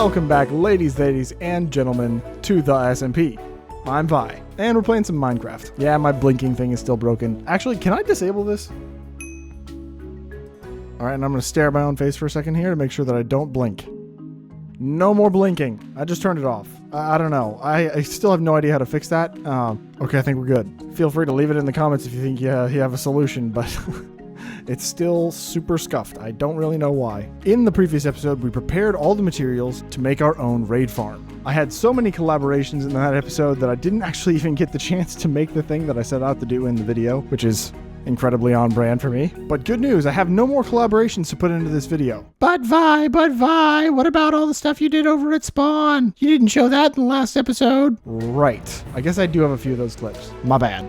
Welcome back, ladies, and gentlemen, to the SMP. I'm Vi, and we're playing some Minecraft. Yeah, my blinking thing is still broken. Actually, can I disable this? Alright, and I'm going to stare at my own face for a second here to make sure that I don't blink. No more blinking. I just turned it off. I don't know. I still have no idea how to fix that. Okay, I think we're good. Feel free to leave it in the comments if you think you have a solution, but... It's still super scuffed. I don't really know why. In the previous episode, we prepared all the materials to make our own raid farm. I had so many collaborations in that episode that I didn't actually even get the chance to make the thing that I set out to do in the video, which is incredibly on brand for me. But good news, I have no more collaborations to put into this video. But Vi, what about all the stuff you did over at Spawn? You didn't show that in the last episode. Right. I guess I do have a few of those clips. My bad.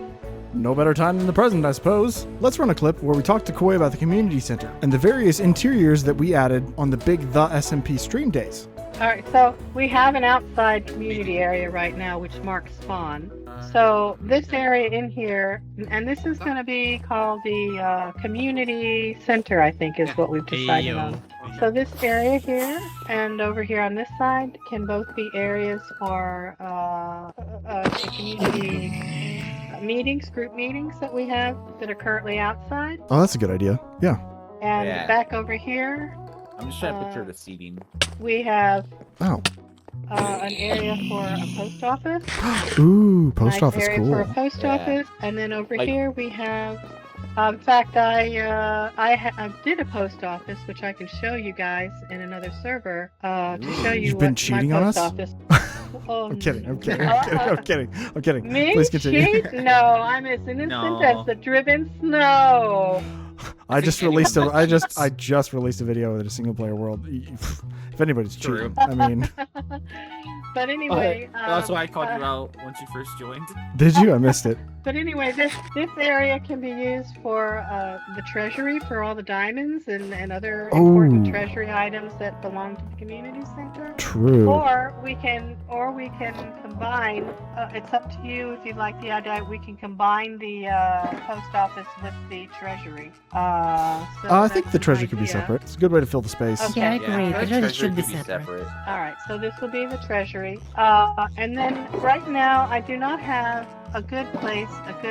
No better time than the present, I suppose. Let's run a clip where we talk to Koi about the community center and the various interiors that we added on the big The SMP stream days. Alright, so we have an outside community area right now which marks spawn. So this area in here, and this is going to be called the community center, I think is what we've decided on. So this area here and over here on this side can both be areas for community meetings, group meetings that we have that are currently outside. Oh, that's a good idea. Yeah. And back over here, I'm just trying to picture the seating. we have Oh. an area for a post office. Ooh, post Nice office, area cool. for a post Yeah. office, and then over Like- here we have. In fact, I did a post office, which I can show you guys in another server to show you You've been what cheating my on post us? office. I'm kidding. I'm no. kidding. Me? Please continue. Cheat? No, I'm as innocent No. as the driven snow. I just released a video with a single player world. If anybody's True. cheating, I mean, But anyway, That's why I called you out once you first joined. did you? I missed it. But anyway, this area can be used for the treasury for all the diamonds and other important treasury items that belong to the community center. True. Or we can combine. It's up to you if you'd like the idea. We can combine the post office with the treasury. I think the treasure could be separate. It's a good way to fill the space. Okay. Yeah, I agree. the The treasure should be could separate. All right, so this will be the treasury. And then right now, I do not have a good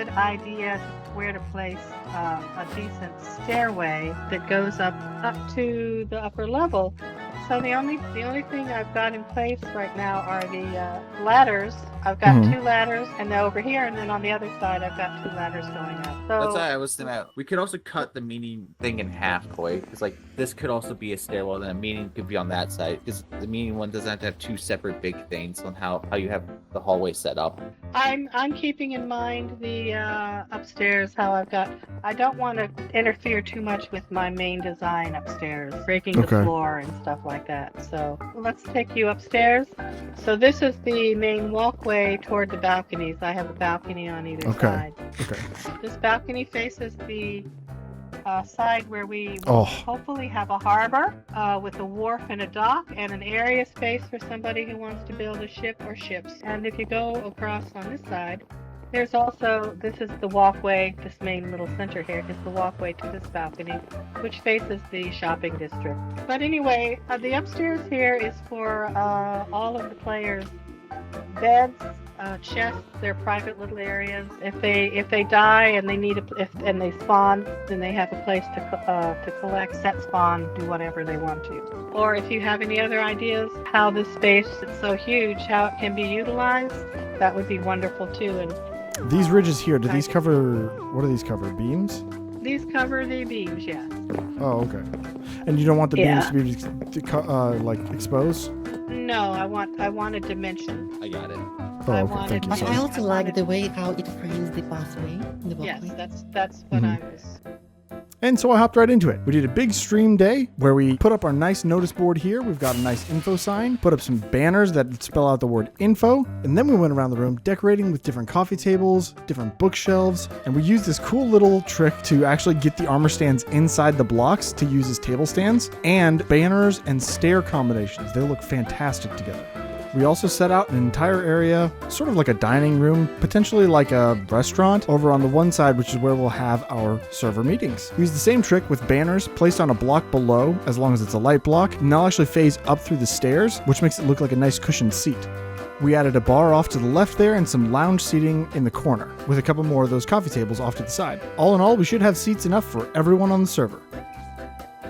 idea where to place a decent stairway that goes up to the upper level. So the only thing I've got in place right now are the ladders. I've got two ladders, and then over here, and then on the other side, I've got two ladders going up. So That's why I was thinking that we could also cut the meeting thing in half, Koi. Because like this could also be a stairwell, and a meeting could be on that side. Because the meeting one doesn't have to have two separate big things on how you have the hallway set up. I'm keeping in mind the upstairs. I don't want to interfere too much with my main design upstairs, breaking the floor and stuff like that. So let's take you upstairs. So this is the main walkway toward the balconies. I have a balcony on either side. Okay. This balcony faces the side where we will hopefully have a harbor with a wharf and a dock and an area space for somebody who wants to build a ship or ships. And if you go across on this side, there's also, this is the walkway, this main little center here is the walkway to this balcony, which faces the shopping district. But anyway, the upstairs here is for all of the players' beds, chests, their private little areas. If they die and they need and they spawn, then they have a place to collect, set spawn, do whatever they want to. Or if you have any other ideas how this space is so huge, how it can be utilized, that would be wonderful too. And these ridges here, do these cover? What do these cover? Beams? these cover the beams, yes. Oh, okay. And you don't want the beams to be like exposed? No, I want a dimension. I got it. Oh, okay. Thank you. But Sorry. I also like the way how it frames the pathway, the walkway. Yes, that's what I was. And so I hopped right into it. We did a big stream day where we put up our nice notice board here. We've got a nice info sign, put up some banners that spell out the word info. And then we went around the room decorating with different coffee tables, different bookshelves. And we used this cool little trick to actually get the armor stands inside the blocks to use as table stands, and banners and stair combinations. They look fantastic together. We also set out an entire area, sort of like a dining room, potentially like a restaurant, over on the one side, which is where we'll have our server meetings. We use the same trick with banners placed on a block below, as long as it's a light block, and they'll actually phase up through the stairs, which makes it look like a nice cushioned seat. We added a bar off to the left there and some lounge seating in the corner, with a couple more of those coffee tables off to the side. All in all, we should have seats enough for everyone on the server.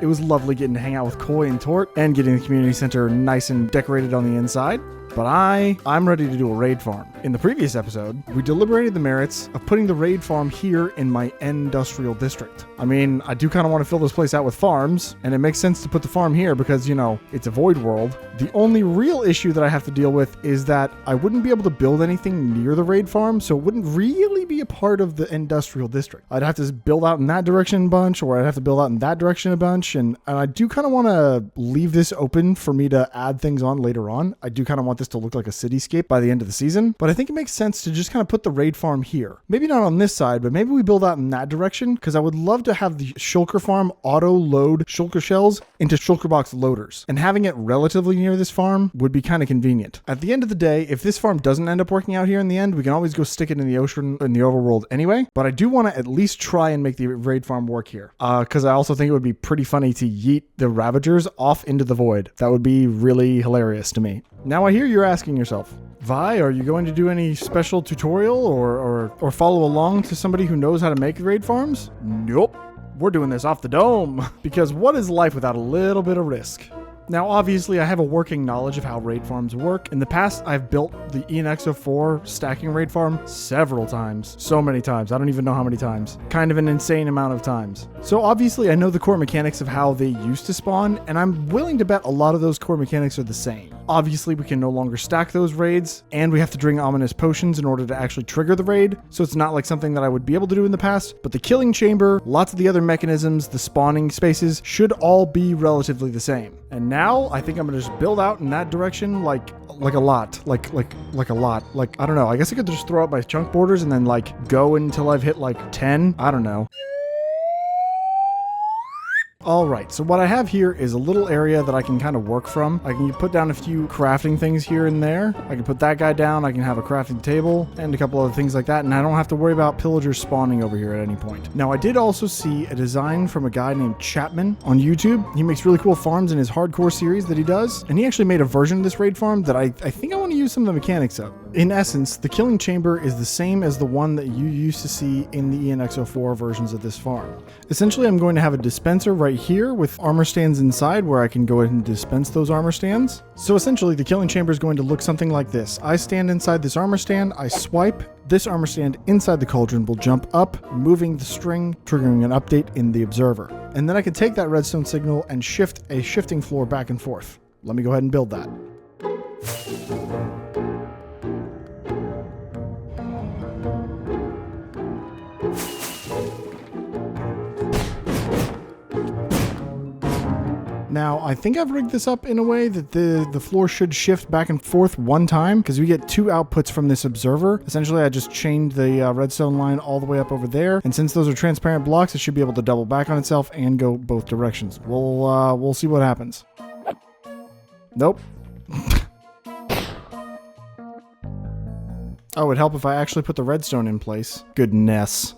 It was lovely getting to hang out with Koi and Tort and getting the community center nice and decorated on the inside. But I'm ready to do a raid farm. In the previous episode, we deliberated the merits of putting the raid farm here in my industrial district. I mean, I do kind of want to fill this place out with farms, and it makes sense to put the farm here because, you know, it's a void world. The only real issue that I have to deal with is that I wouldn't be able to build anything near the raid farm, so it wouldn't really be a part of the industrial district. I'd have to build out in that direction a bunch, or I'd have to build out in that direction a bunch, and I do kind of want to leave this open for me to add things on later on. I do kind of want this to look like a cityscape by the end of the season, but I think it makes sense to just kind of put the raid farm here. Maybe not on this side, but maybe we build out in that direction, because I would love to have the shulker farm auto load shulker shells into shulker box loaders, and having it relatively near this farm would be kind of convenient. At the end of the day, if this farm doesn't end up working out here in the end, we can always go stick it in the ocean in the overworld anyway, but I do want to at least try and make the raid farm work here, because I also think it would be pretty funny to yeet the Ravagers off into the void. That would be really hilarious to me. Now I hear you're asking yourself, Vi, are you going to do any special tutorial or follow along to somebody who knows how to make raid farms? Nope. We're doing this off the dome, because what is life without a little bit of risk? Now, obviously, I have a working knowledge of how raid farms work. In the past, I've built the ENXO4 stacking raid farm several times. So many times. I don't even know how many times. Kind of an insane amount of times. So obviously, I know the core mechanics of how they used to spawn, and I'm willing to bet a lot of those core mechanics are the same. Obviously, we can no longer stack those raids, and we have to drink ominous potions in order to actually trigger the raid, so it's not like something that I would be able to do in the past, but the killing chamber, lots of the other mechanisms, the spawning spaces, should all be relatively the same. And now, I think I'm gonna just build out in that direction like a lot. Like a lot. Like, I don't know, I guess I could just throw out my chunk borders and then like go until I've hit like 10. I don't know. Alright, so what I have here is a little area that I can kind of work from. I can put down a few crafting things here and there. I can put that guy down, I can have a crafting table, and a couple other things like that, and I don't have to worry about pillagers spawning over here at any point. Now, I did also see a design from a guy named Chapman on YouTube. He makes really cool farms in his hardcore series that he does, and he actually made a version of this raid farm that I think I want to use some of the mechanics of. In essence, the killing chamber is the same as the one that you used to see in the ENXO4 versions of this farm. Essentially, I'm going to have a dispenser right here with armor stands inside where I can go ahead and dispense those armor stands. So essentially, the killing chamber is going to look something like this. I stand inside this armor stand, I swipe, this armor stand inside the cauldron will jump up, moving the string, triggering an update in the observer. And then I can take that redstone signal and shift a shifting floor back and forth. Let me go ahead and build that. Now, I think I've rigged this up in a way that the floor should shift back and forth one time, because we get two outputs from this observer. Essentially, I just chained the redstone line all the way up over there, and since those are transparent blocks, it should be able to double back on itself and go both directions. We'll see what happens. Nope. Oh, it'd help if I actually put the redstone in place. Goodness.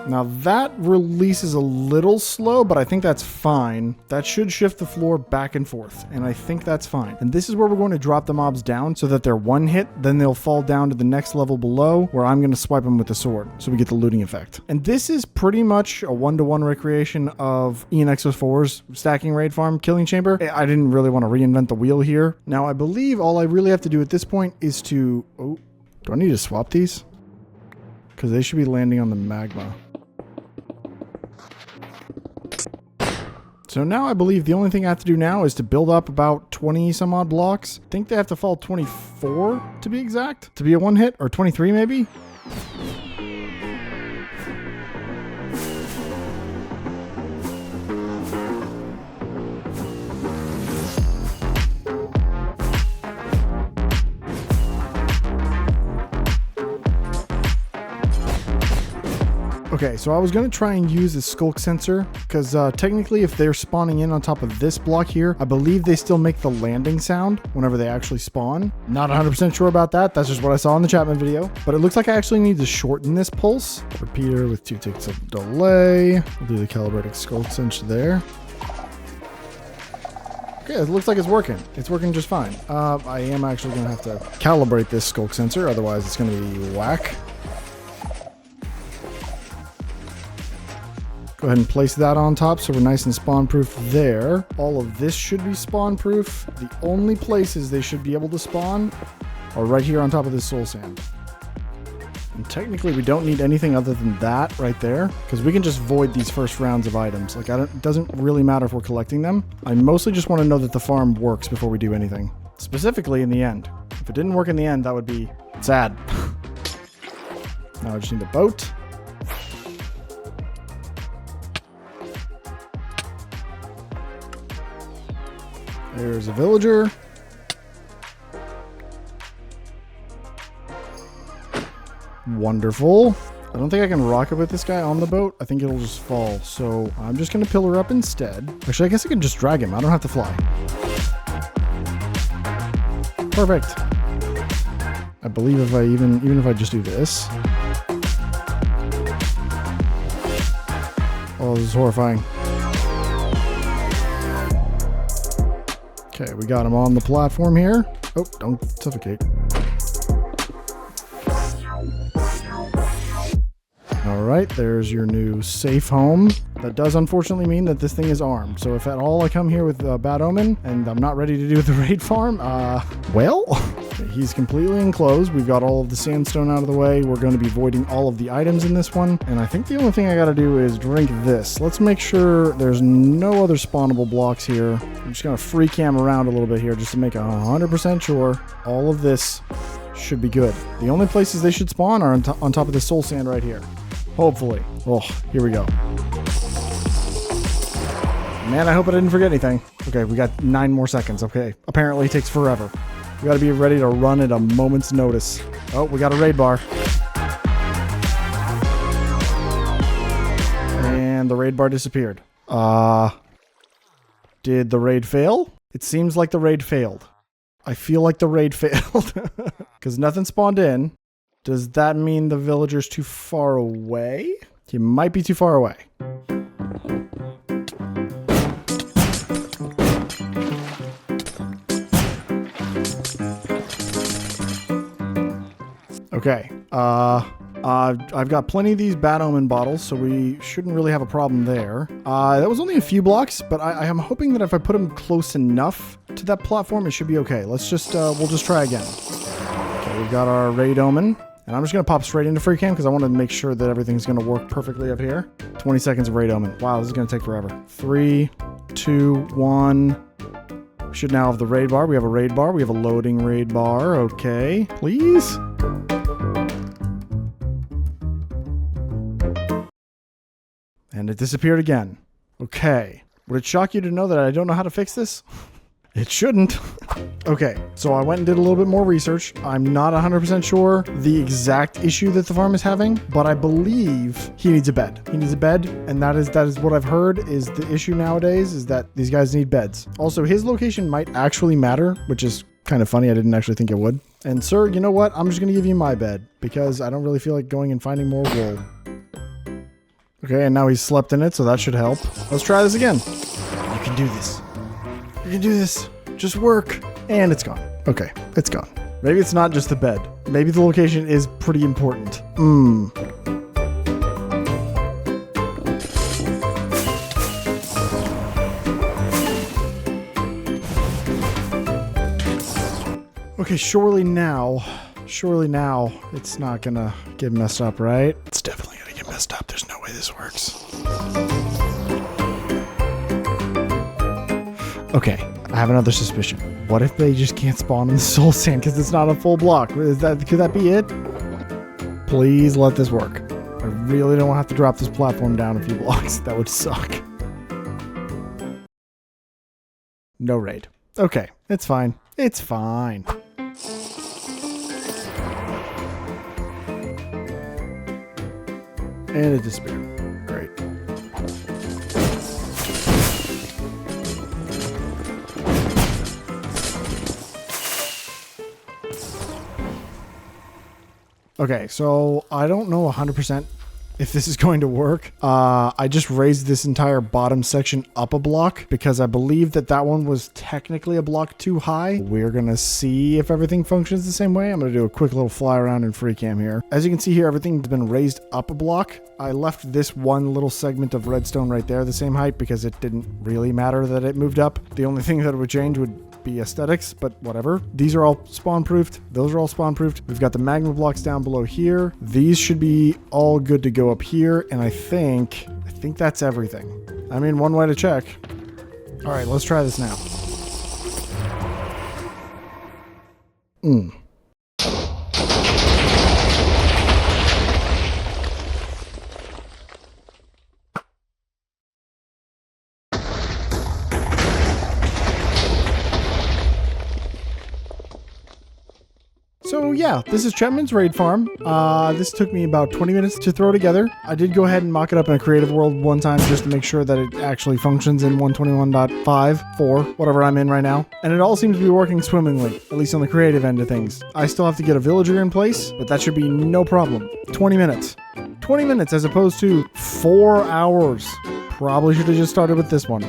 Now that release is a little slow, but I think that's fine. That should shift the floor back and forth, and I think that's fine. And this is where we're going to drop the mobs down so that they're one hit, then they'll fall down to the next level below, where I'm going to swipe them with the sword, so we get the looting effect. And this is pretty much a one-to-one recreation of ENXO4's stacking raid farm killing chamber. I didn't really want to reinvent the wheel here. Now I believe all I really have to do at this point is to... Oh, do I need to swap these? Because they should be landing on the magma. So now I believe the only thing I have to do now is to build up about 20 some odd blocks. I think they have to fall 24 to be exact, to be a one hit, or 23 maybe. Okay, so I was going to try and use the skulk sensor because technically if they're spawning in on top of this block here, I believe they still make the landing sound whenever they actually spawn. Not 100% sure about that. That's just what I saw in the Chapman video. But it looks like I actually need to shorten this pulse. Repeater with 2 ticks of delay. We'll do the calibrating skulk sensor there. Okay, it looks like it's working. It's working just fine. I am actually going to have to calibrate this skulk sensor, otherwise it's going to be whack. Go ahead and place that on top so we're nice and spawn proof there. All of this should be spawn proof. The only places they should be able to spawn are right here on top of this soul sand. And technically we don't need anything other than that right there because we can just void these first rounds of items. Like it doesn't really matter if we're collecting them. I mostly just want to know that the farm works before we do anything. Specifically in the end. If it didn't work in the end, that would be sad. Now I just need a boat. There's a villager. Wonderful. I don't think I can rocket with this guy on the boat. I think it'll just fall. So I'm just going to pillar up instead. Actually, I guess I can just drag him. I don't have to fly. Perfect. I believe if I even if I just do this. Oh, this is horrifying. Okay, we got him on the platform here. Oh, don't suffocate. All right, there's your new safe home. That does unfortunately mean that this thing is armed. So if at all I come here with Bad Omen and I'm not ready to do the raid farm, well, he's completely enclosed. We've got all of the sandstone out of the way. We're going to be voiding all of the items in this one. And I think the only thing I got to do is drink this. Let's make sure there's no other spawnable blocks here. I'm just going to free cam around a little bit here just to make 100% sure all of this should be good. The only places they should spawn are on top of this soul sand right here. Hopefully. Oh, here we go. Man, I hope I didn't forget anything. Okay, we got 9 more seconds. Okay, apparently it takes forever. We gotta be ready to run at a moment's notice. Oh, we got a raid bar. And the raid bar disappeared. Did the raid fail? It seems like the raid failed. I feel like the raid failed. Because nothing spawned in. Does that mean the villager's too far away? He might be too far away. Okay, I've got plenty of these Bad Omen bottles, so we shouldn't really have a problem there. That was only a few blocks, but I am hoping that if I put them close enough to that platform, it should be okay. Let's just, we'll just try again. Okay, we've got our Raid Omen, and I'm just going to pop straight into free cam because I want to make sure that everything's going to work perfectly up here. 20 seconds of Raid Omen. Wow, this is going to take forever. 3, 2, 1... We should now have the raid bar. We have a raid bar. We have a loading raid bar. Okay, please. And it disappeared again. Okay. Would it shock you to know that I don't know how to fix this? It shouldn't. Okay, so I went and did a little bit more research. I'm not 100% sure the exact issue that the farm is having, but I believe he needs a bed. He needs a bed, and that is what I've heard is the issue nowadays, is that these guys need beds. Also, his location might actually matter, which is kind of funny. I didn't actually think it would. And sir, you know what? I'm just going to give you my bed, because I don't really feel like going and finding more wool. Okay, and now he's slept in it, so that should help. Let's try this again. You can do this. You can do this. Just work. And it's gone. Okay, it's gone. Maybe it's not just the bed. Maybe the location is pretty important. Okay, surely now it's not gonna get messed up, right? It's definitely gonna get messed up. There's no way this works. Okay, I have another suspicion. What if they just can't spawn in the soul sand because it's not a full block? Could that be it? Please let this work. I really don't have to drop this platform down a few blocks. That would suck. No raid. Okay, it's fine. It's fine. And it disappeared. Great. Okay, so I don't know 100% if this is going to work. I just raised this entire bottom section up a block because I believe that that one was technically a block too high. We're going to see if everything functions the same way. I'm going to do a quick little fly around in FreeCam here. As you can see here, everything's been raised up a block. I left this one little segment of redstone right there the same height because it didn't really matter that it moved up. The only thing that would change would be aesthetics, but whatever. These are all spawn proofed. Those are all spawn proofed. We've got the magma blocks down below here. These should be all good to go up here. And I think that's everything. I mean, one way to check. All right, let's try this now. So yeah, this is Chapman's Raid Farm. This took me about 20 minutes to throw together. I did go ahead and mock it up in a creative world one time just to make sure that it actually functions in 121.5, 4, whatever I'm in right now. And it all seems to be working swimmingly, at least on the creative end of things. I still have to get a villager in place, but that should be no problem. 20 minutes. 20 minutes as opposed to 4 hours. Probably should have just started with this one.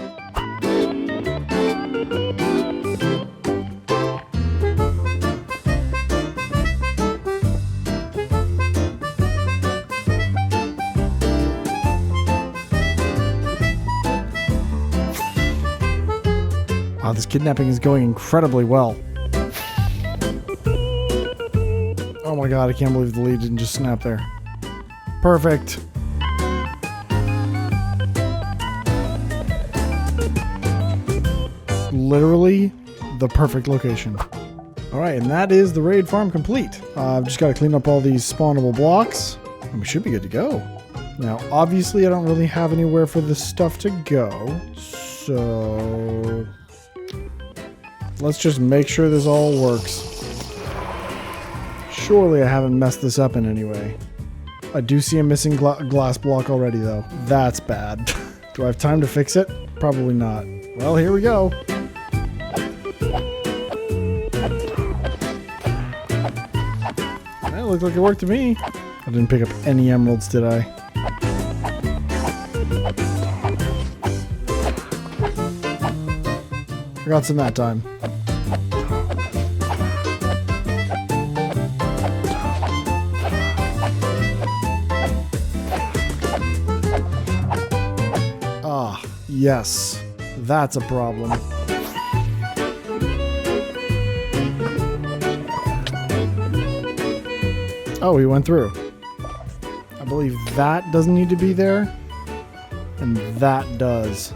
Wow, this kidnapping is going incredibly well. Oh my god, I can't believe the lead didn't just snap there. Perfect. Literally the perfect location. Alright, and that is the raid farm complete. I've just got to clean up all these spawnable blocks, and we should be good to go. Now, obviously, I don't really have anywhere for this stuff to go, so let's just make sure this all works. Surely I haven't messed this up in any way. I do see a missing glass block already, though. That's bad. Do I have time to fix it? Probably not. Well, here we go. That looked like it worked to me. I didn't pick up any emeralds, did I? Forgot some that time. Ah, yes. That's a problem. Oh, he went through. I believe that doesn't need to be there. And that does.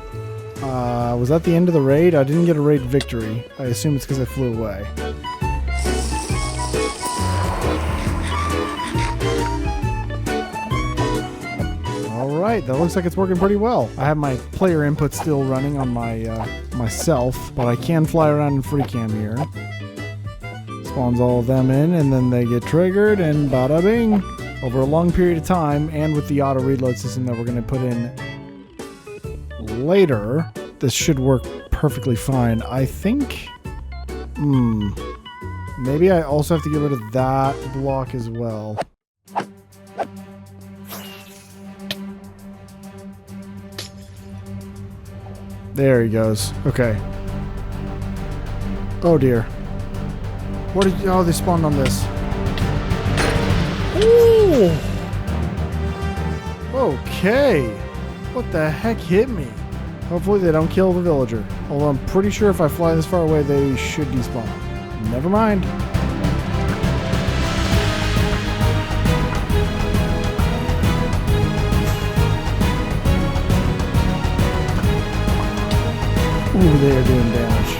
Was that the end of the raid? I didn't get a raid victory. I assume it's because I flew away. Alright, that looks like it's working pretty well. I have my player input still running on my myself, but I can fly around in FreeCam here. Spawns all of them in, and then they get triggered, and bada bing! Over a long period of time, and with the auto reload system that we're going to put in later, this should work perfectly fine. I think... maybe I also have to get rid of that block as well. There he goes. Okay. Oh dear. What did you... Oh, they spawned on this. Ooh! Okay. What the heck hit me? Hopefully they don't kill the villager. Although I'm pretty sure if I fly this far away, they should despawn. Never mind. Ooh, they are doing damage.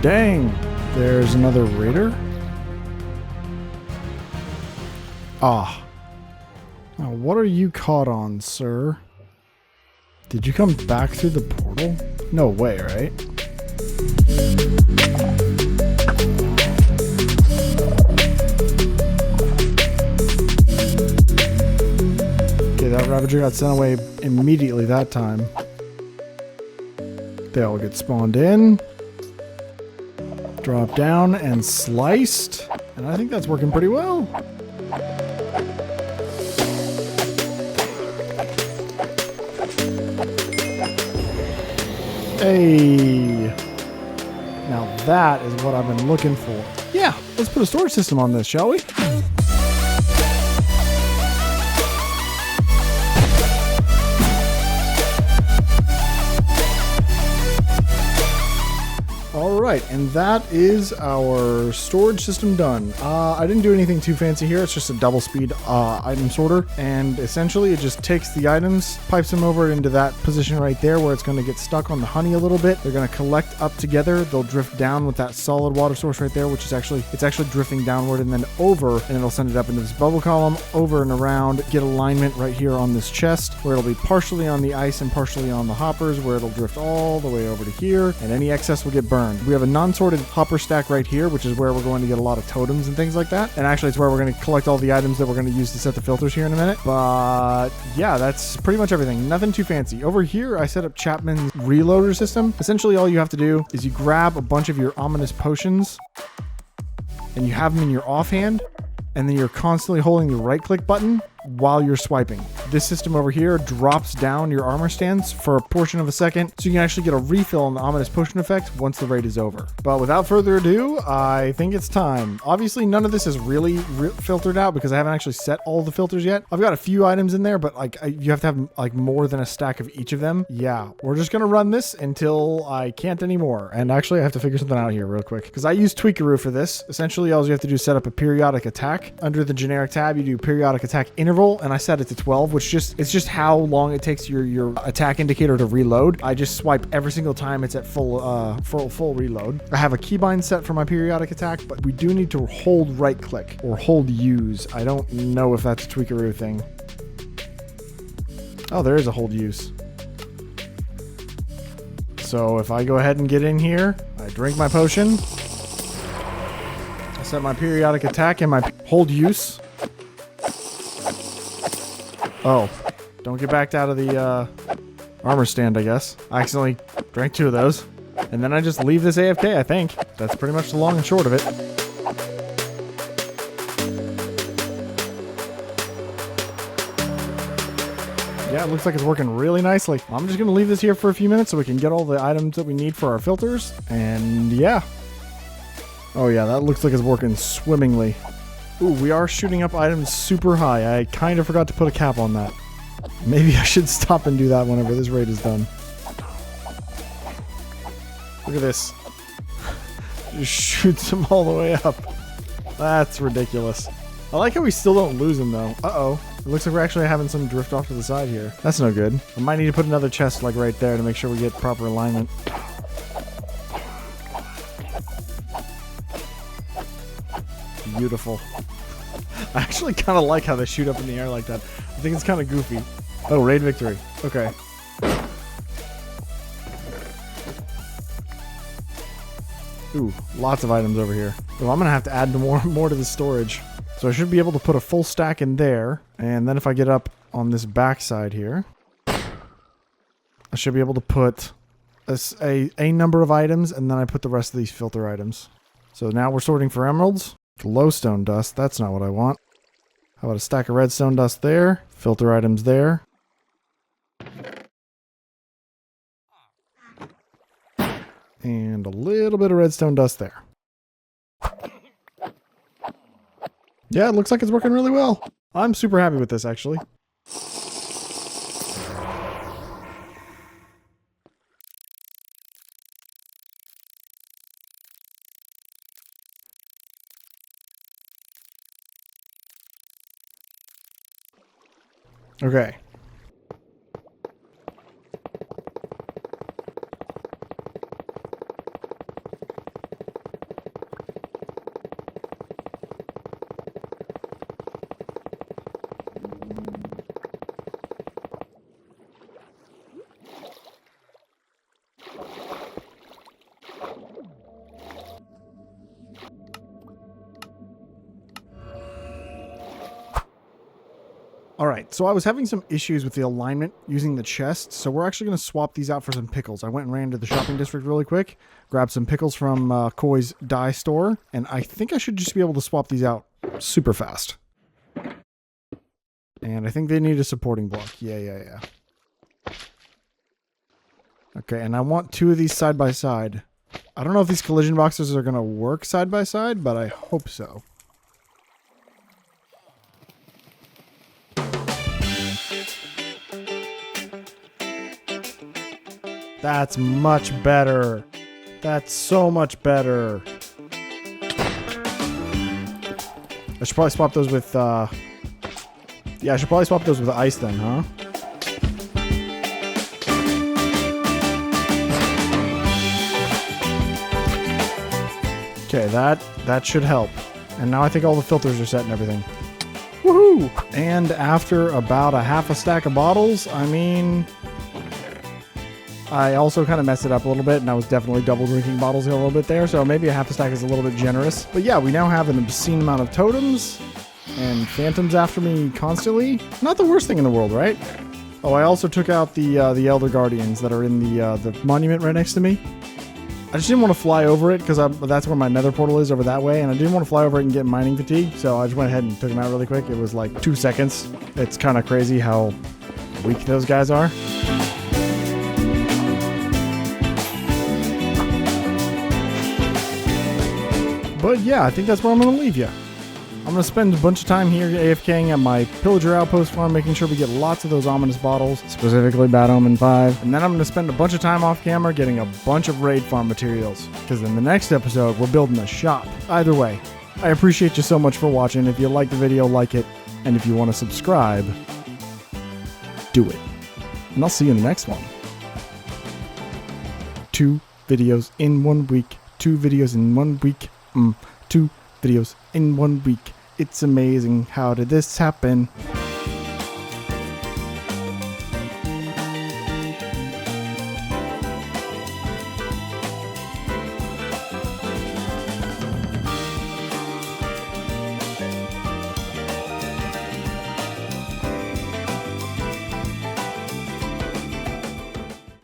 dang. There's another raider. Ah. Now, what are you caught on, sir? Did you come back through the portal? No way, right? Okay, that Ravager got sent away immediately that time. They all get spawned in. Drop down and sliced. And I think that's working pretty well. Hey. Now that is what I've been looking for. Yeah, let's put a storage system on this, shall we? Alright, and that is our storage system done. I didn't do anything too fancy here. It's just a double speed item sorter. And essentially it just takes the items, pipes them over into that position right there where it's going to get stuck on the honey a little bit. They're going to collect up together. They'll drift down with that solid water source right there, which is actually drifting downward and then over, and it'll send it up into this bubble column, over and around, get alignment right here on this chest where it'll be partially on the ice and partially on the hoppers, where it'll drift all the way over to here, and any excess will get burned. We have a non-sorted hopper stack right here, which is where we're going to get a lot of totems and things like that. And actually it's where we're going to collect all the items that we're going to use to set the filters here in a minute. But yeah, that's pretty much everything. Nothing too fancy. Over here, I set up Chapman's reloader system. Essentially all you have to do is you grab a bunch of your ominous potions and you have them in your offhand, and then you're constantly holding the right click button while you're swiping. This system over here drops down your armor stance for a portion of a second, so you can actually get a refill on the ominous potion effect once the raid is over. But without further ado, I think it's time. Obviously, none of this is really filtered out because I haven't actually set all the filters yet. I've got a few items in there, but like you have to have like more than a stack of each of them. Yeah, we're just gonna run this until I can't anymore. And actually, I have to figure something out here real quick because I use Tweakaroo for this. Essentially, all you have to do is set up a periodic attack. Under the generic tab, you do periodic attack interval, and I set it to 12, which it's just how long it takes your attack indicator to reload. I just swipe every single time it's at full reload. I have a keybind set for my periodic attack, but we do need to hold right click or hold use. I don't know if that's a Tweakaroo thing. Oh, there is a hold use. So if I go ahead and get in here, I drink my potion, I set my periodic attack and my hold use. Oh, don't get backed out of the armor stand, I guess. I accidentally drank 2 of those. And then I just leave this AFK, I think. That's pretty much the long and short of it. Yeah, it looks like it's working really nicely. I'm just going to leave this here for a few minutes so we can get all the items that we need for our filters. And yeah. Oh yeah, that looks like it's working swimmingly. Ooh, we are shooting up items super high. I kind of forgot to put a cap on that. Maybe I should stop and do that whenever this raid is done. Look at this. Just shoots them all the way up. That's ridiculous. I like how we still don't lose them though. Uh-oh. It looks like we're actually having some drift off to the side here. That's no good. I might need to put another chest like right there to make sure we get proper alignment. Beautiful. I actually kind of like how they shoot up in the air like that. I think it's kind of goofy. Oh, raid victory. Okay. Ooh, lots of items over here. So I'm going to have to add more to the storage. So I should be able to put a full stack in there. And then if I get up on this back side here, I should be able to put a number of items, and then I put the rest of these filter items. So now we're sorting for emeralds. Glowstone dust, that's not what I want. How about a stack of redstone dust there? Filter items there. And a little bit of redstone dust there. Yeah, it looks like it's working really well. I'm super happy with this, actually. Okay. All right, so I was having some issues with the alignment using the chest, so we're actually going to swap these out for some pickles. I went and ran to the shopping district really quick, grabbed some pickles from Koi's dye store, and I think I should just be able to swap these out super fast. And I think they need a supporting block. Yeah. Okay, and I want 2 of these side by side. I don't know if these collision boxes are going to work side by side, but I hope so. That's much better. That's so much better. I should probably swap those with, yeah, I should probably swap those with ice then, huh? Okay, that should help. And now I think all the filters are set and everything. Woohoo! And after about a half a stack of bottles, I mean... I also kind of messed it up a little bit, and I was definitely double drinking bottles a little bit there, so maybe a half a stack is a little bit generous. But yeah, we now have an obscene amount of totems, and phantoms after me constantly. Not the worst thing in the world, right? Oh, I also took out the Elder Guardians that are in the monument right next to me. I just didn't want to fly over it, because that's where my nether portal is, over that way, and I didn't want to fly over it and get mining fatigue, so I just went ahead and took them out really quick. It was like 2 seconds. It's kind of crazy how weak those guys are. But yeah, I think that's where I'm going to leave you. I'm going to spend a bunch of time here AFKing at my pillager outpost farm, making sure we get lots of those ominous bottles, specifically Bad Omen 5. And then I'm going to spend a bunch of time off camera getting a bunch of raid farm materials. Because in the next episode, we're building a shop. Either way, I appreciate you so much for watching. If you like the video, like it. And if you want to subscribe, do it. And I'll see you in the next one. 2 videos in 1 week. 2 videos in 1 week. 2 videos in 1 week. It's amazing. How did this happen?